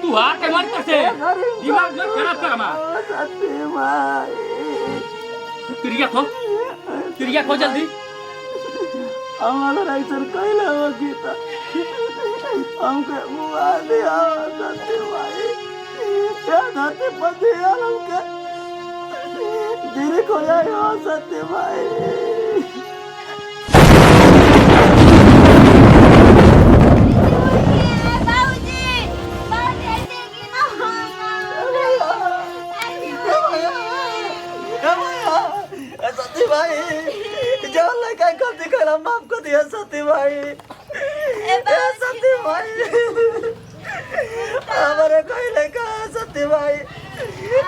तू हार के मत करते दिमाग मत खराब कर हमारा क्रिया खो जल्दी हमारा राइटर कहला हो गीता हमके मुआ दिया सत्य भाई क्या धरती पति हमके धीरे खो जाए हो सत्य भाई सती भाई जान लगा कर दिखला माफ कर दिया सती भाई सती भाई हमारे कोई लगा सती भाई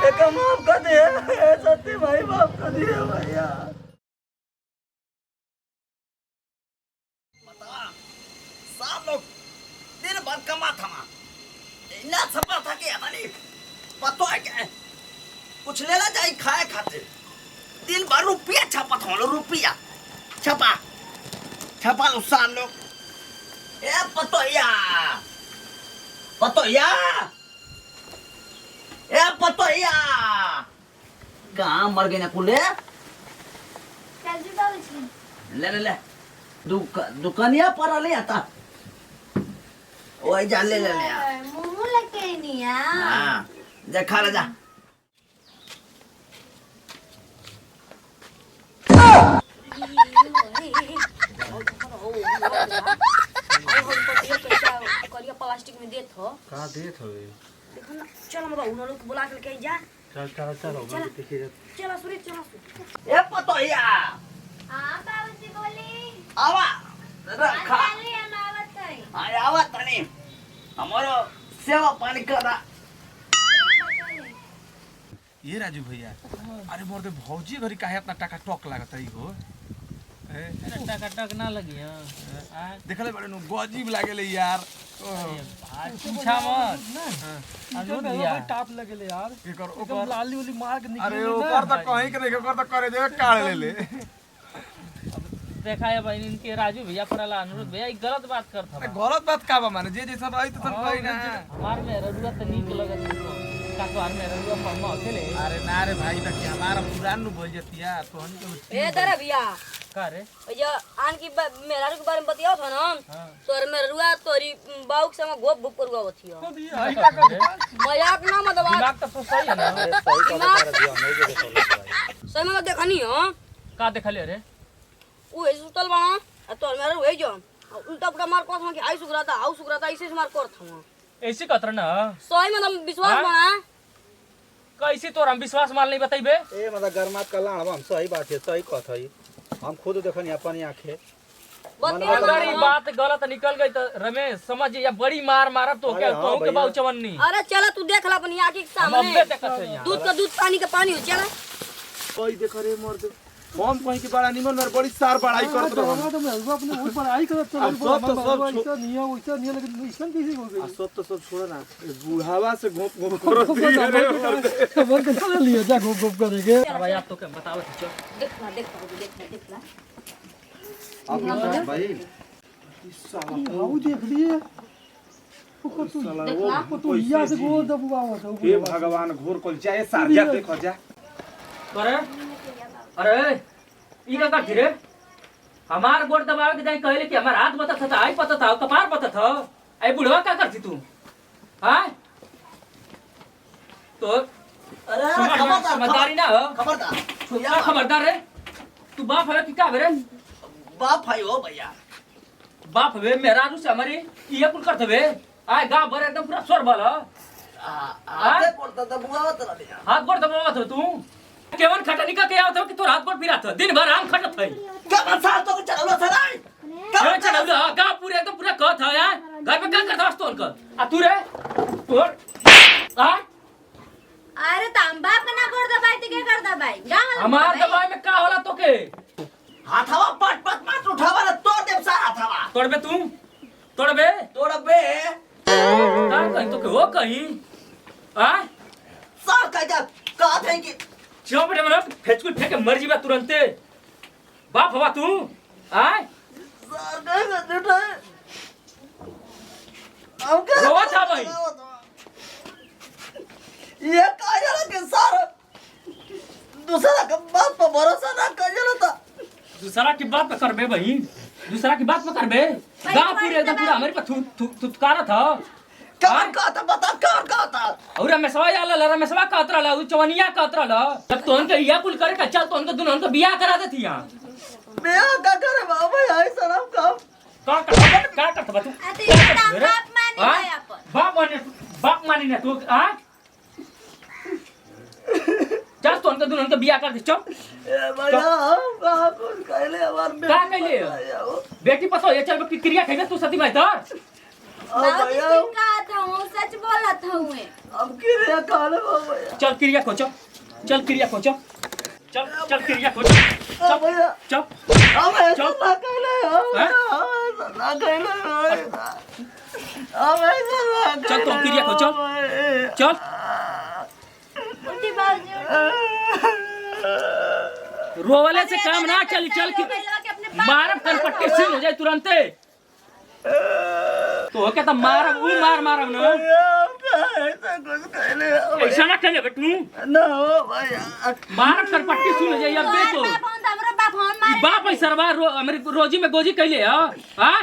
एक माफ कर दिया सती भाई माफ कर दिया भैया सब लोग दिन भर कमा थमा इतना छपा था कि हमारी पतो है क्या कुछ लेना चाहिए खाए खाते दिन भर रुपया छपा था रुपया छपा छपा नुकसान लोग ए पतोया पतोया ए पतोया कहाँ मर गए ना कुले ले ले ले दुकानिया पर ले आता ओए जा ले ले ले मुंह लगे नहीं हां जा खा ले जा प्लास्टिक में देत हो कहाँ देत हो देखो ना चलो मतलब उन लोग बुला के जा चल चल चल देखिए चलो सुनी चलो ए पतोया हां बाबूजी बोली आवा रखा चली हम आवत है आया आवा तनी हमारो सेवा पानी करा ये राजू भैया अरे मोर दे भौजी घरी काहे इतना टाका टॉक लागत है हो अरे टाका टक ना लगी हां देखले बड़े नु गजीब लागेले यार पूछा मत अजो दिया टाप लगेले यार एकर एकदम ओकर लाली वाली मार के निकल अरे ऊपर तक कहीं के नहीं ओकर तक करे देवे काट ले ले देखा है भाई इनके राजू भैया परला अनुरोध भैया एक गलत बात करत अरे था गलत बात का बा माने जे जैसा रही तो कोई ना हमार में रडुआ त नीक लगत का तो हमार में रडुआ फरमा अकेले अरे ना रे भाई तक हमारा पुरान नु भइल जतिया तो हम तो ए दरा भैया का रे ये आन की मेरा के बारे में बतियाओ था ना तोर में रुआ तोरी बाऊ के संग गोप भूप करवा होथियो मजाक ना मत बात दिमाग तो सही है ना सही में देखनी हो का देखले रे उ ए सुतल बा आ तोर में रुए जो उल्टा पुल्टा मार को कि आई सुगराता आउ सुगराता ऐसे से मार कर था ऐसे कतर ना सही में तुम विश्वास बना कैसे तोर हम विश्वास मान नहीं बताइबे ए मतलब गरमात कला हम सही बात है सही कथ है हम खुद देखनी अपन आंखें अगर ये बात गलत निकल गई तो रमेश समझ या बड़ी मार मारब तो क्या कहूं के बाऊ चवन्नी अरे चला तू देख ला अपनी आंख के हम सामने अब्बे देखत है यहाँ दूध का दूध पानी का पानी हो चला कोई देख रे मर्द हम कहीं की बड़ा निमन मेरे बड़ी सार बड़ाई करत रहो तो मैं अपने ऊपर आई करत तो सब तो सब ऐसा नहीं लेकिन इसमें कैसे हो गई सब तो सब छोड़ ना बुढ़ावा से घोप घोप करत रे खबर के चले लिए जा गोप गोप करेंगे भाई आप तो क्या बताओ चल देख ला अब भाई हाउ देख लिए तो या से गोल दबुआ होता हे भगवान घोर कोल जाए सार जा देखो जा अरे ई का करती रे हमार गोड़ दबावे के जाई कहले कि हमार हाथ बता था आई पता था कपार पता था आई बुढ़वा का करती तू हां तो अरे समझदारी ना हो खबरदार खबरदार रे तू बाप है कि का रे बाप भाई हो भैया बाप वे मेरा से हमारी ये कुल करते वे आए गांव भर एकदम पूरा स्वर वाला आते पड़ता था बुआ तला दिया हाथ गोड़ दबावा था तू केवन खटनी का के आवत हो कि तोर हाथ गोड़ फिरात दिन भर आम खटत है कब साल तो चलो सराय केवन चढ़ौला गांव पूरे एकदम पूरा कहत है यार घर पे का करता तोल कर आ तू रे तोर आ अरे ताम बाप ना कर दबाई ते के कर दबाई गांव हमार दबाई में का होला तोके हाथवा पट पट मत उठावा ना तोड़ दे सारा हाथवा तोड़बे तू तोड़बे तोड़ बे कहीं तो के हो कहीं आ साफ कह जा कहा थे कि जो बेटे मना फेचकुल फेंक के मर जीवा तुरंते बाप हवा तू आय सर का झूठा है हम क्या रोवा था भाई ये कहा जा रहा कि सर दूसरा का बात पर भरोसा ना कर जा रहा था दूसरा की बात पे करबे बहन दूसरा की बात पे करबे गांव पूरे एकदम पूरा हमारे पे थुतकारा था कौन कहा था बता कौन कहा था और रमेशवा आला ला रमेशवा का अतरा ला चवनिया का अतरा ला जब तो उनके या कुल करे का चल तो उनके दुल्हन को बियाह करा देती यहां बियाह का करे बाबा आई सलाम का का करत बा तू बाप मानी ना तू आ चल तो उनके दुल्हन को बियाह कर दे चल ए भैया हम कहा कुछ कहले हमार में का कहले बेटी पतो ये चल के क्रिया खेबे तू सती भाई तर बाबूजी से कहा था वो सच बोला था हुए अब किरिया काले बाबा चल क्रिया को चल क्रिया को चल क्रिया को चल भैया चल हम ऐसा ना कहले ना कहले हम ऐसा ना चल तो क्रिया को चल उठी बाबूजी रोवले से काम ना चल मारब कनपट्टी सीन हो जाए तुरंते तो क्या था मारब ऊ मारब ना ऐसा कुछ कहले ऐसा ना कहले बेटू ना हो भैया मारब कनपट्टी सीन हो जाए अब देखो बाप है सरवा हमारी रोजी में गोजी कहले हां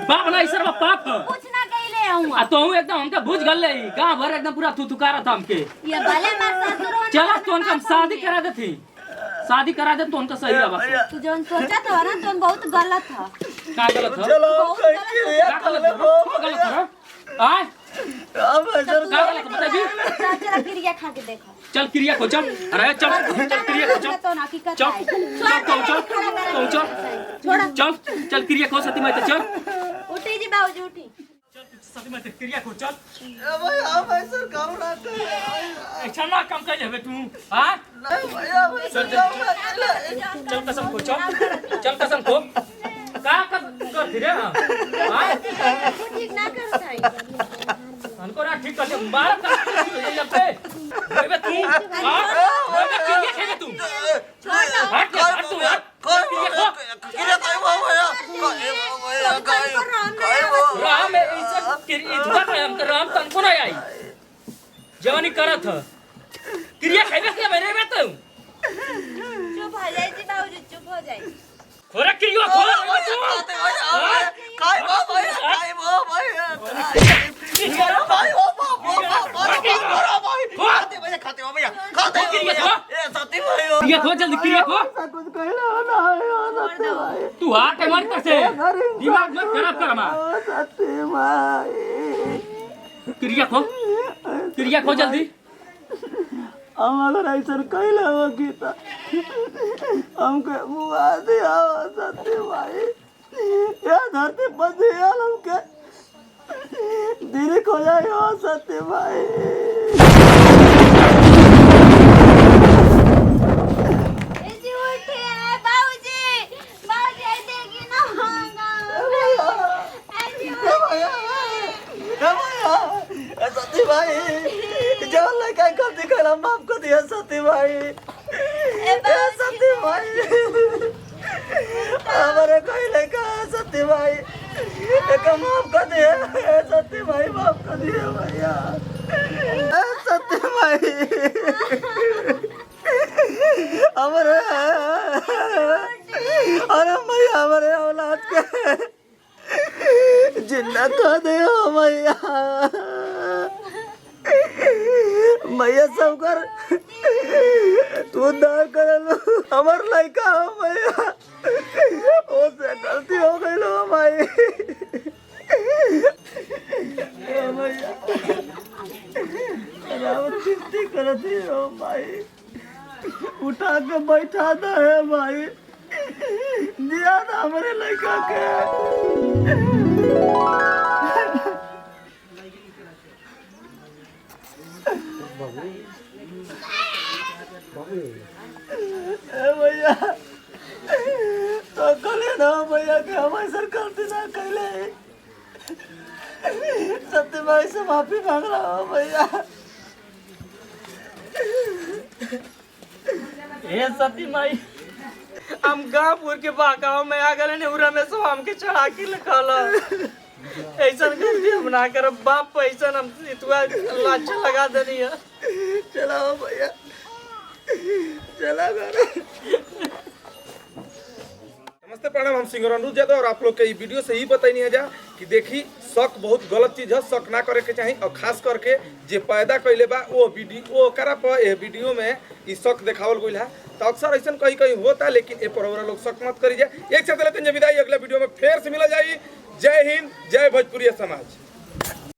बाप ना सरवा पाप कुछ ना कहले हूं आ तो एकदम हमके बुझ गले गांव भर एकदम पूरा थुथुकारा था हमके ये भले मार ससुर चला तो उनका शादी करा देती शादी करा दे तो उनका सही रहा तू जोन सोचा था ना तुम बहुत गलत था का गलत है चलो कहीं किरिया का काले गलत है का गलत है आय हम ऐसा का गलत बता दी चला क्रिया खा के देखो चल क्रिया को चल अरे चल क्रिया को चल तो हकीकत चल छोड़ा चल क्रिया को सती माई चल उठी जी बाबूजी उठी सती माई क्रिया को चल भैया हम ऐसा काम ना कहले अच्छा ना काम कर ले तू हां नहीं भैया चल चल कसम को चल कसम को का कर फिरे हां ठीक ना करता है हमको ना ठीक कर दे मार कर ये पे बे तू हां बे क्रिया खेले तू हट तू किरिया काय भैया राम इज्जत राम तन को नहीं आई जवानी करत है क्रिया खेले के मेरे में तू चुप हो जाए जी बाबूजी चुप हो जाए खोरा क्रिया खोरा काय भैया खाते हो भैया क्रिया खो जल्दी क्रिया खो कुछ कहले ना सत्य भाई तू हाथ के मत कर से दिमाग मत खराब कर हमारा सत्य भाई क्रिया खो जल्दी हम अगर ऐसा कहले हो गीता हमके मुआ दिया सत्य भाई या धरती पर दिया हमके धीरे खो जाए हो सत्य भाई ऐसी उठी है बाबूजी देखी ना सती भाई जब लड़का कर दिखला माफ कर दिया सती भाई सती भाई हमारे कोई लड़का सती भाई एक माफ कर दिया सती भाई माफ कर दिया भैया सती भाई हमारे अरे भैया हमारे औलाद के जिन्ना कर दे भैया भैया सब कर तू दार कर लो हमार लड़का हो भैया ओ से गलती हो गई लो भाई भैया चिंती करती हो भाई उठा के बैठा दे भाई दिया था हमारे लड़का के भैया तो कले ना भैया के हम ऐसा करते ना कहले सत्य भाई से माफी मांग रहा हूँ भैया। हे सती माई हम गाँवपुर के बागाव में आ गए नेहुरा में सब हमके चढ़ा के लिखल ऐसा गलती हम ना करब बाप पैसा हम इतवा लाचा लगा देनी है। चलाओ भैया चला घर। नमस्ते प्रणाम, हम सिंगर अनुज यादव और आप लोग के ई वीडियो से ही बताई नहीं है जा कि देखी शक बहुत गलत चीज है, शक ना करे के चाहिए और खास करके जे पैदा कैले बा वो वीडियो ओकरा पर ए वीडियो में ई शक देखावल गइल है। तो अक्सर ऐसा कहीं कहीं होता है, लेकिन ए पर लोग शक मत करी जाए। एक साथ लेते हैं विदाई, अगला वीडियो में फिर से मिला जाए। जय हिंद, जय भोजपुरी समाज।